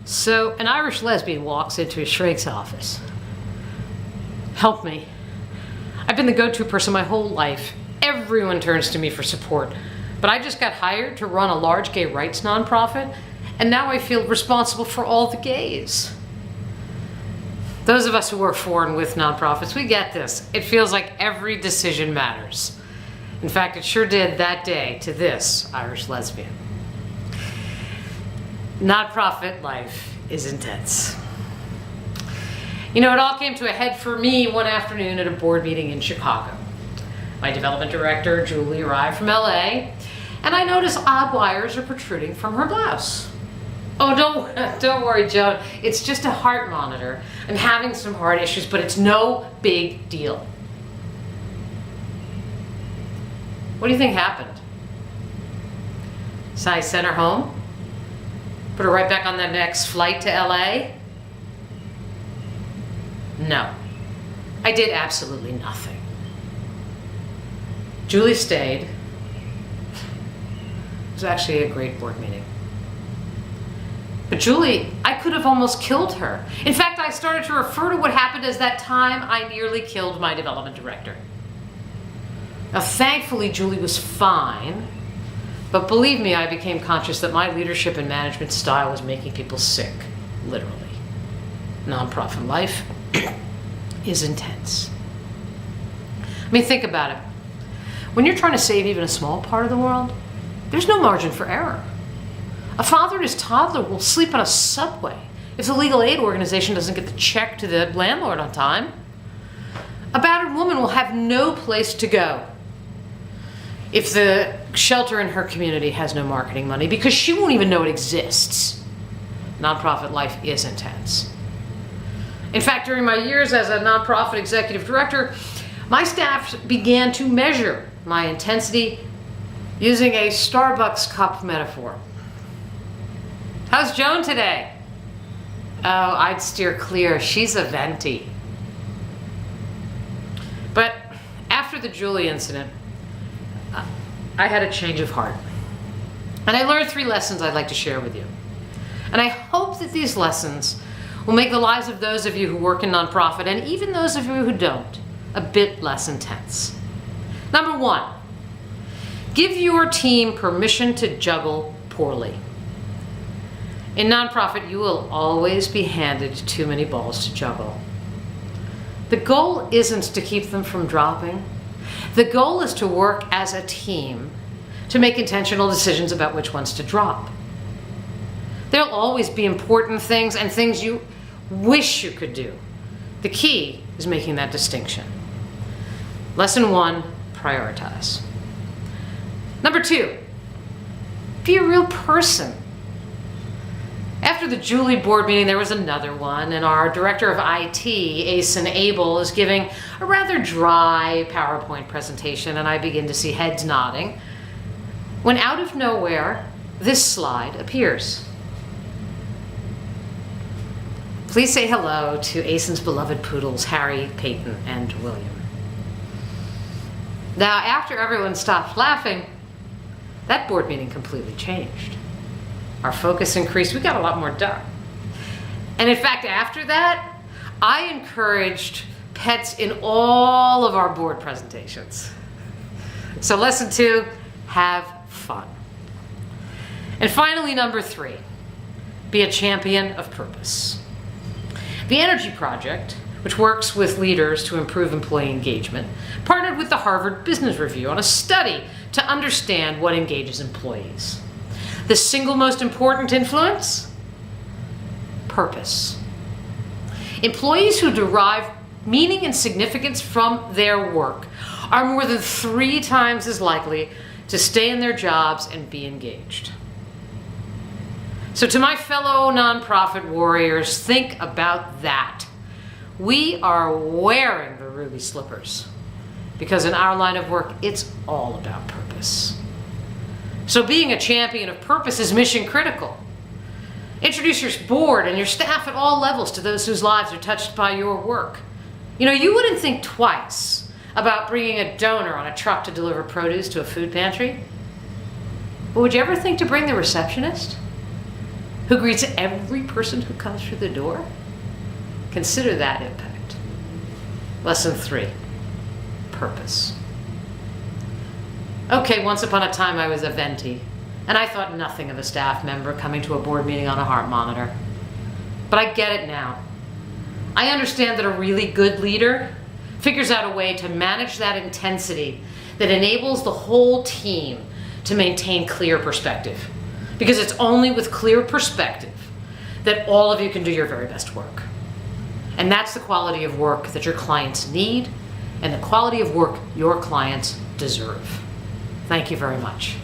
So an Irish lesbian walks into a shrink's office. Help me. I've been the go-to person my whole life. Everyone turns to me for support. But I just got hired to run a large gay rights nonprofit, and now I feel responsible for all the gays. Those of us who work for and with nonprofits, we get this. It feels like every decision matters. In fact, it sure did that day to this Irish lesbian. Nonprofit life is intense. You know, it all came to a head for me one afternoon at a board meeting in Chicago. My development director, Julie, arrived from LA, and I noticed odd wires are protruding from her blouse. Oh, don't worry, Joan. It's just a heart monitor. I'm having some heart issues, but it's no big deal. What do you think happened? So I sent her home? Put her right back on the next flight to LA? No. I did absolutely nothing. Julie stayed. It was actually a great board meeting. But Julie, I could have almost killed her. In fact, I started to refer to what happened as that time I nearly killed my development director. Now, thankfully, Julie was fine. But believe me, I became conscious that my leadership and management style was making people sick, literally. Nonprofit life is intense. I mean, think about it. When you're trying to save even a small part of the world, there's no margin for error. A father and his toddler will sleep on a subway if the legal aid organization doesn't get the check to the landlord on time. A battered woman will have no place to go if the shelter in her community has no marketing money, because she won't even know it exists. Nonprofit life is intense. In fact, during my years as a nonprofit executive director, my staff began to measure my intensity using a Starbucks cup metaphor. How's Joan today? Oh, I'd steer clear. She's a venti. But after the Julie incident, I had a change of heart. And I learned 3 lessons I'd like to share with you. And I hope that these lessons will make the lives of those of you who work in nonprofit, and even those of you who don't, a bit less intense. Number 1, give your team permission to juggle poorly. In nonprofit, you will always be handed too many balls to juggle. The goal isn't to keep them from dropping. The goal is to work as a team to make intentional decisions about which ones to drop. There'll always be important things and things you wish you could do. The key is making that distinction. Lesson 1, prioritize. Number 2, be a real person. After the Julie board meeting, there was another one, and our director of IT, Asen Abel, is giving a rather dry PowerPoint presentation, and I begin to see heads nodding, when out of nowhere, this slide appears. Please say hello to Asen's beloved poodles, Harry, Peyton, and William. Now, after everyone stopped laughing, that board meeting completely changed. Our focus increased. We got a lot more done. And in fact, after that, I encouraged pets in all of our board presentations. So lesson 2, have fun. And finally, number 3, be a champion of purpose. The Energy Project, which works with leaders to improve employee engagement, partnered with the Harvard Business Review on a study to understand what engages employees. The single most important influence? Purpose. Employees who derive meaning and significance from their work are more than 3 times as likely to stay in their jobs and be engaged. So to my fellow nonprofit warriors, think about that. We are wearing the ruby slippers because in our line of work, it's all about purpose. So being a champion of purpose is mission critical. Introduce your board and your staff at all levels to those whose lives are touched by your work. You know, you wouldn't think twice about bringing a donor on a truck to deliver produce to a food pantry. But would you ever think to bring the receptionist? who greets every person who comes through the door? Consider that impact. Lesson 3, purpose. Okay, once upon a time I was a venti, and I thought nothing of a staff member coming to a board meeting on a heart monitor. But I get it now. I understand that a really good leader figures out a way to manage that intensity that enables the whole team to maintain clear perspective. Because it's only with clear perspective that all of you can do your very best work. And that's the quality of work that your clients need and the quality of work your clients deserve. Thank you very much.